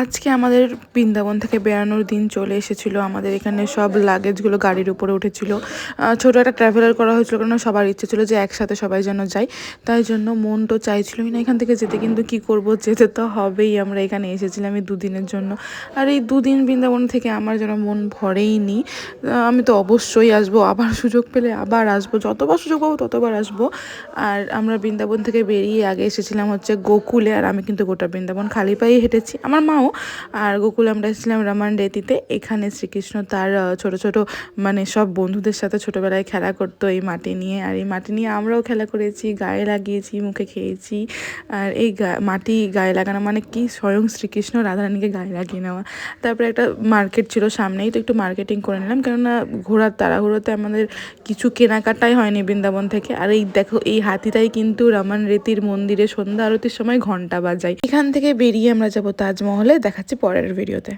আজকে আমাদের বৃন্দাবন থেকে বেড়ানোর দিন চলে এসেছিলো। আমাদের এখানে সব লাগেজগুলো গাড়ির উপরে উঠেছিল। ছোটো একটা ট্রাভেলার করা হয়েছিল, কারণ সবার ইচ্ছে ছিল যে একসাথে সবাই যেন যাই। তাই জন্য মন তো চাইছিলই না এখান থেকে যেতে, কিন্তু কি করব, যেতে তো হবেই। আমরা এখানে এসেছিলাম এই দুদিনের জন্য, আর এই দুদিন বৃন্দাবন থেকে আমার যেন মন ভরেই নি। আমি তো অবশ্যই আসবো, আবার সুযোগ পেলে আবার আসবো, যতবার সুযোগ পাবো ততবার আসবো। আর আমরা বৃন্দাবন থেকে বেরিয়ে আগে এসেছিলাম হচ্ছে গোকুলে, আর আমি কিন্তু গোটা বৃন্দাবন খালি পায়ে হেঁটেছি, আমার মাও। আর গোকুলে আমরা এসেছিলাম রমান রেতিতে। এখানে শ্রীকৃষ্ণ তার ছোট ছোট মানে সব বন্ধুদের সাথে ছোটোবেলায় খেলা করতো এই মাটি নিয়ে, আর এই মাটি নিয়ে আমরাও খেলা করেছি, গায়ে লাগিয়েছি, মুখে খেয়েছি। আর এই মাটি গায়ে লাগানো মানে কি, স্বয়ং শ্রীকৃষ্ণ রাধারানীকে গায়ে লাগিয়ে নেওয়া। তারপরে একটা মার্কেট ছিল সামনেই, তো একটু মার্কেটিং করে নিলাম, কেননা ঘোরার তাড়াহুড়োতে আমাদের কিছু কেনাকাটাই হয়নি বৃন্দাবন থেকে। আর এই দেখো, এই হাতিটাই কিন্তু রমান রেতির মন্দিরে সন্ধ্যা আরতির সময় ঘন্টা বাজায়। এখান থেকে বেরিয়ে আমরা যাবো তাজমহলে। দেখাচ্ছি পরের ভিডিওতে।